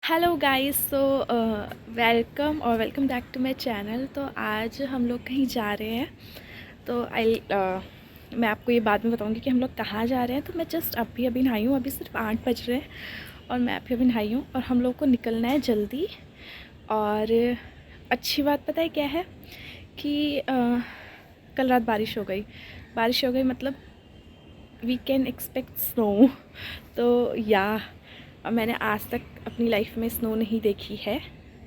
Hello guys. Welcome और welcome back to my channel. तो आज हम लोग कहीं जा रहे हैं। तो मैं आपको ये बाद में बताऊंगी कि हम लोग कहाँ जा रहे हैं। तो मैं जस्ट अभी नहाई हूँ। अभी सिर्फ 8 बज रहे हैं और मैं अभी नहाई हूँ और हम लोग को निकलना है जल्दी। और अच्छी बात पता है क्या है कि कल रात बारिश हो गई मतलब वी कैन एक्सपेक्ट स्नो। तो मैंने आज तक अपनी लाइफ में स्नो नहीं देखी है।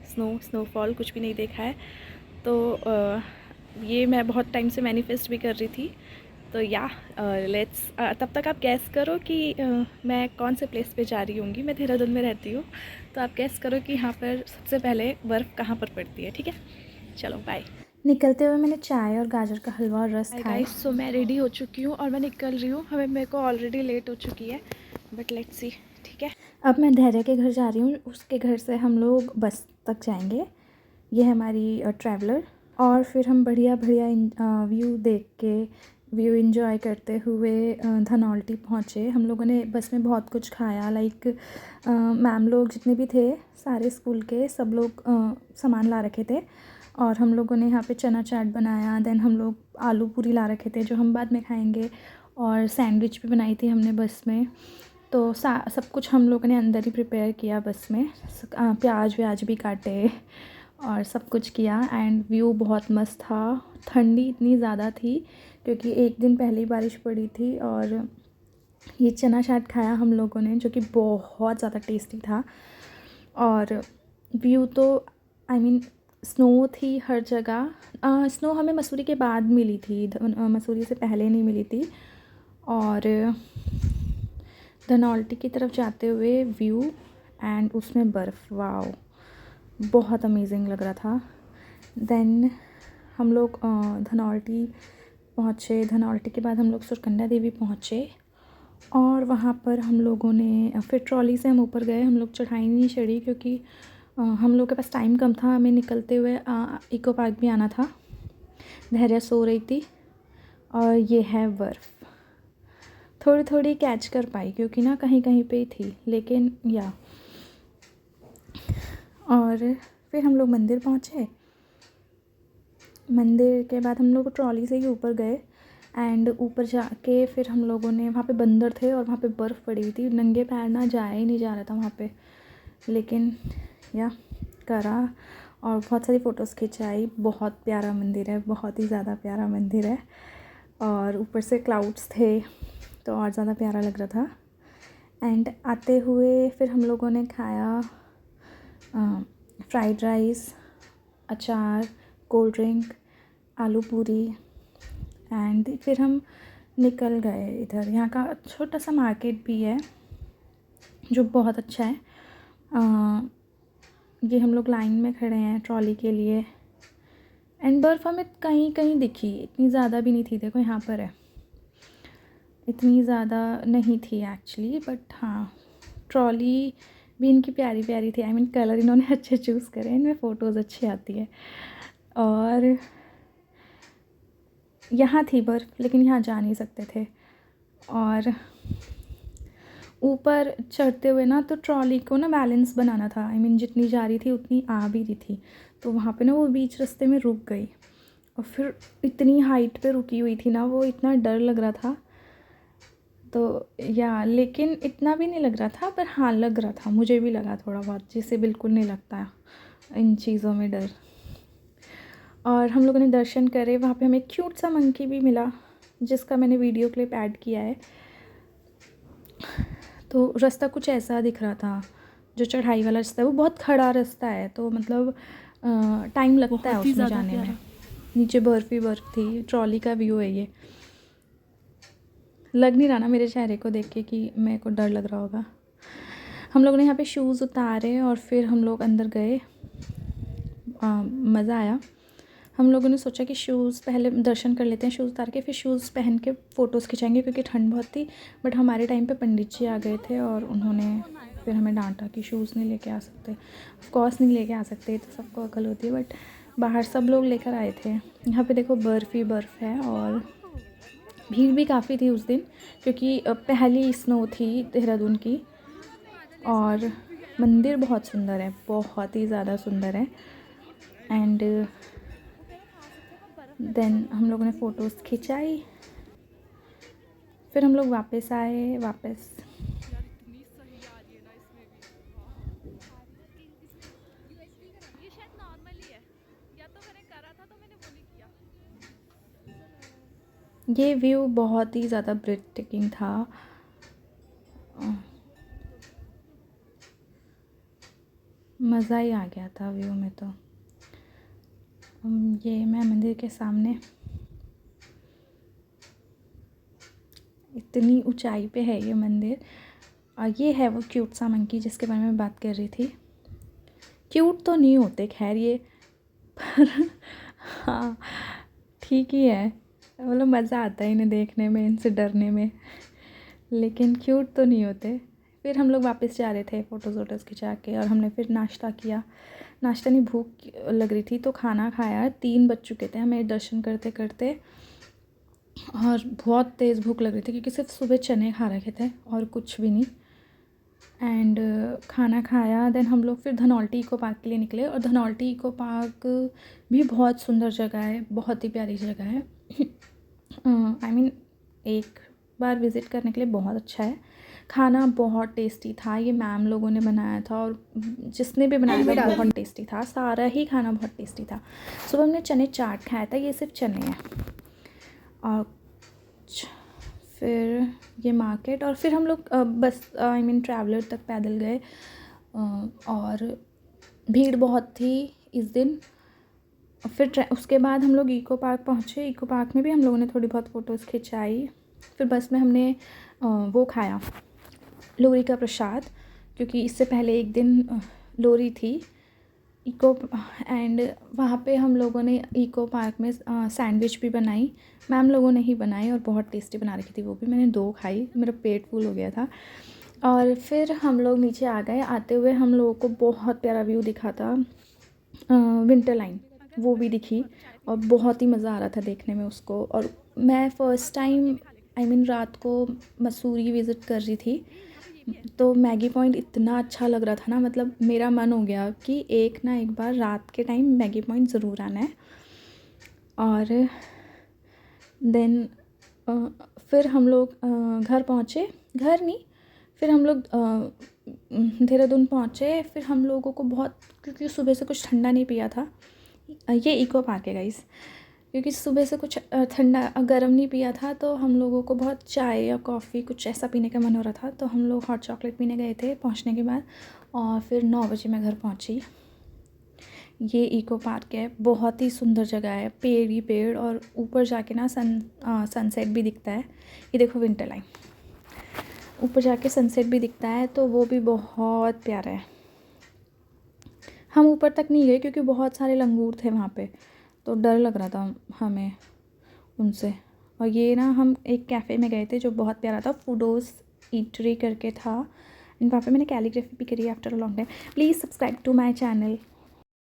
स्नोफॉल कुछ भी नहीं देखा है। तो ये मैं बहुत टाइम से मैनिफेस्ट भी कर रही थी। तो लेट्स तब तक आप गैस करो कि मैं कौन से प्लेस पे जा रही होंगी। मैं देहरादून में रहती हूँ। तो आप गैस करो कि यहाँ पर सबसे पहले बर्फ़ कहाँ पर पड़ती है। ठीक है, चलो बाय। निकलते हुए मैंने चाय और गाजर का हलवा और रस हाय खाए। गाइस, सो मैं रेडी हो चुकी हूँ और मैं निकल रही हूँ। मेरे को ऑलरेडी लेट हो चुकी है, बट लेट्स सी। ठीक है, अब मैं धैर्य के घर जा रही हूँ। उसके घर से हम लोग बस तक जाएंगे। ये है हमारी ट्रैवलर। और फिर हम बढ़िया बढ़िया व्यू देख के व्यू एंजॉय करते हुए धनौल्टी पहुँचे। हम लोगों ने बस में बहुत कुछ खाया। लाइक मैम लोग जितने भी थे सारे स्कूल के सब लोग सामान ला रखे थे। और हम लोगों ने यहाँ पे चना चाट बनाया। देन हम लोग आलू पूरी ला रखे थे जो हम बाद में खाएंगे। और सैंडविच भी बनाई थी हमने बस में। तो सब कुछ हम लोगों ने अंदर ही प्रिपेयर किया बस में। प्याज व्याज भी काटे और सब कुछ किया। एंड व्यू बहुत मस्त था। ठंडी इतनी ज़्यादा थी क्योंकि एक दिन पहले ही बारिश पड़ी थी। और ये चना चाट खाया हम लोगों ने जो कि बहुत ज़्यादा टेस्टी था। और व्यू तो स्नो थी हर जगह। स्नो हमें मसूरी के बाद मिली थी, मसूरी से पहले नहीं मिली थी। और धनौल्टी की तरफ जाते हुए व्यू एंड उसमें बर्फ़, वाओ, बहुत अमेजिंग लग रहा था। देन हम लोग धनौल्टी पहुँचे। धनौल्टी के बाद हम लोग सुरकंडा देवी पहुँचे। और वहाँ पर हम लोगों ने फिर ट्रॉली से हम ऊपर गए। हम लोग चढ़ाई नहीं चढ़ी क्योंकि हम लोग के पास टाइम कम था। हमें निकलते हुए इको पार्क भी आना था। धैर्य सो रही थी। और ये है बर्फ़। थोड़ी थोड़ी कैच कर पाई क्योंकि ना कहीं कहीं पे ही थी, लेकिन और फिर हम लोग मंदिर पहुँचे। मंदिर के बाद हम लोग ट्रॉली से ही ऊपर गए। एंड ऊपर जाके फिर हम लोगों ने, वहाँ पे बंदर थे और वहाँ पे बर्फ़ पड़ी हुई थी। नंगे पैर ना जाया ही नहीं जा रहा था वहाँ पे, लेकिन करा और बहुत सारी फ़ोटोज़ खिंचाई। बहुत प्यारा मंदिर है, बहुत ही ज़्यादा प्यारा मंदिर है। और ऊपर से क्लाउड्स थे तो और ज़्यादा प्यारा लग रहा था। एंड आते हुए फिर हम लोगों ने खाया फ्राइड राइस, अचार, कोल्ड ड्रिंक, आलू पूरी। एंड फिर हम निकल गए इधर। यहाँ का छोटा सा मार्केट भी है जो बहुत अच्छा है। ये हम लोग लाइन में खड़े हैं ट्रॉली के लिए। एंड बर्फ़ हमें कहीं कहीं दिखी, इतनी ज़्यादा भी नहीं थी। देखो यहाँ पर है, इतनी ज़्यादा नहीं थी एक्चुअली, बट हाँ, ट्रॉली भी इनकी प्यारी प्यारी थी। कलर इन्होंने अच्छे चूज़ करे, इनमें फ़ोटोज़ अच्छी आती है। और यहाँ थी बर्फ़ लेकिन यहाँ जा नहीं सकते थे। और ऊपर चढ़ते हुए ना तो ट्रॉली को ना बैलेंस बनाना था। जितनी जा रही थी उतनी आ भी रही थी। तो वहाँ पे ना वो बीच रास्ते में रुक गई। और फिर इतनी हाइट पे रुकी हुई थी ना वो, इतना डर लग रहा था। तो लेकिन इतना भी नहीं लग रहा था, पर हाँ लग रहा था। मुझे भी लगा थोड़ा बहुत, जिसे बिल्कुल नहीं लगता इन चीज़ों में डर। और हम लोगों ने दर्शन करे। वहाँ पे हमें क्यूट सा मंकी भी मिला जिसका मैंने वीडियो क्लिप ऐड किया है। तो रास्ता कुछ ऐसा दिख रहा था, जो चढ़ाई वाला रास्ता है वो बहुत खड़ा रास्ता है। तो मतलब टाइम लगता है उसमें जाने में। नीचे बर्फ़ ही बर्फ़ थी। ट्रॉली का व्यू है ये। लग नहीं रहा ना मेरे चेहरे को देख के कि मेरे को डर लग रहा होगा। हम लोगों ने यहाँ पे शूज़ उतारे और फिर हम लोग अंदर गए। मज़ा आया। हम लोगों ने सोचा कि शूज़ पहले दर्शन कर लेते हैं, शूज़ उतार के फिर शूज़ पहन के फ़ोटोज़ खिंचाएंगे क्योंकि ठंड बहुत थी। बट हमारे टाइम पे पंडित जी आ गए थे और उन्होंने फिर हमें डांटा कि शूज़ नहीं लेके आ सकते। ऑफ कोर्स नहीं लेके आ सकते, तो सबको अकल होती है, बट बाहर सब लोग लेकर आए थे। यहाँ पे देखो बर्फ़ ही बर्फ़ है। और भीड़ भी काफ़ी थी उस दिन क्योंकि पहली स्नो थी देहरादून की। और मंदिर बहुत सुंदर है, बहुत ही ज़्यादा सुंदर है। एंड देन हम लोगों ने फ़ोटोज़ खिंचाई, फिर हम लोग वापस आए। वापस यार इतनी सही आ रही है ना इसमें भी, ये शायद नॉर्मली है, या तो मैंने करा था तो मैंने वो नहीं किया। ये व्यू बहुत ही ज़्यादा ब्रेथ टेकिंग था। मज़ा ही आ गया था व्यू में। तो ये मैं मंदिर के सामने, इतनी ऊंचाई पे है ये मंदिर। और ये है वो क्यूट सा मंकी जिसके बारे में बात कर रही थी। क्यूट तो नहीं होते खैर ये, पर हाँ ठीक ही है, मतलब मज़ा आता है इन्हें देखने में, इनसे डरने में, लेकिन क्यूट तो नहीं होते। फिर हम लोग वापस जा रहे थे फ़ोटोज़ वोटोज़ खिंचा के, और हमने फिर नाश्ता किया। नाश्ता नहीं, भूख लग रही थी तो खाना खाया। 3 बज चुके थे हमें दर्शन करते करते, और बहुत तेज़ भूख लग रही थी क्योंकि सिर्फ सुबह चने खा रखे थे और कुछ भी नहीं। एंड खाना खाया। देन हम लोग फिर धनौल्टी इको पार्क के लिए निकले, और धनौल्टी इको पार्क भी बहुत सुंदर जगह है, बहुत ही प्यारी जगह है। आई मीन एक बार विज़िट करने के लिए बहुत अच्छा है। खाना बहुत टेस्टी था, ये मैम लोगों ने बनाया था, और जिसने भी बनाया था बहुत टेस्टी था, सारा ही खाना बहुत टेस्टी था। सुबह हमने चने चाट खाया था, ये सिर्फ चने हैं। और फिर ये मार्केट, और फिर हम लोग बस आई मीन ट्रैवलर तक पैदल गए। और भीड़ बहुत थी इस दिन। फिर उसके बाद हम लोग इको पार्क पहुँचे। इको पार्क में भी हम लोगों ने थोड़ी बहुत फ़ोटोज़ खिंचाई। फिर बस में हमने वो खाया, लोरी का प्रसाद, क्योंकि इससे पहले एक दिन लोरी थी इको। एंड वहाँ पे हम लोगों ने इको पार्क में सैंडविच भी बनाई, मैम लोगों ने ही बनाई, और बहुत टेस्टी बना रखी थी वो भी। मैंने 2 खाई, मेरा पेट फुल हो गया था। और फिर हम लोग नीचे आ गए। आते हुए हम लोगों को बहुत प्यारा व्यू दिखा था, विंटर लाइन, वो भी दिखी, और बहुत ही मज़ा आ रहा था देखने में उसको। और मैं फ़र्स्ट टाइम आई मीन रात को मसूरी विज़िट कर रही थी, तो मैगी पॉइंट इतना अच्छा लग रहा था ना, मतलब मेरा मन हो गया कि एक ना एक बार रात के टाइम मैगी पॉइंट ज़रूर आना है। और देन फिर हम लोग घर पहुँचे, घर नहीं, फिर हम लोग देहरादून पहुँचे। फिर हम लोगों को बहुत, क्योंकि सुबह से कुछ ठंडा नहीं पिया था, ये इको पार्क है गाइस, क्योंकि सुबह से कुछ ठंडा गर्म नहीं पिया था, तो हम लोगों को बहुत चाय या कॉफ़ी कुछ ऐसा पीने का मन हो रहा था। तो हम लोग हॉट चॉकलेट पीने गए थे पहुंचने के बाद, और फिर 9 बजे मैं घर पहुंची। ये इको पार्क है, बहुत ही सुंदर जगह है, पेड़ ही पेड़, और ऊपर जाके ना सनसेट भी दिखता है। ये देखो विंटर लाइन, ऊपर जाके सनसेट भी दिखता है, तो वो भी बहुत प्यारा है। हम ऊपर तक नहीं गए क्योंकि बहुत सारे लंगूर थे वहाँ पे, तो डर लग रहा था हमें उनसे। और ये ना हम एक कैफ़े में गए थे जो बहुत प्यारा था, फूडोस ईटरी करके था। एंड वहाँ पे मैंने कैलीग्राफी भी करी after a long time. Please subscribe to my channel.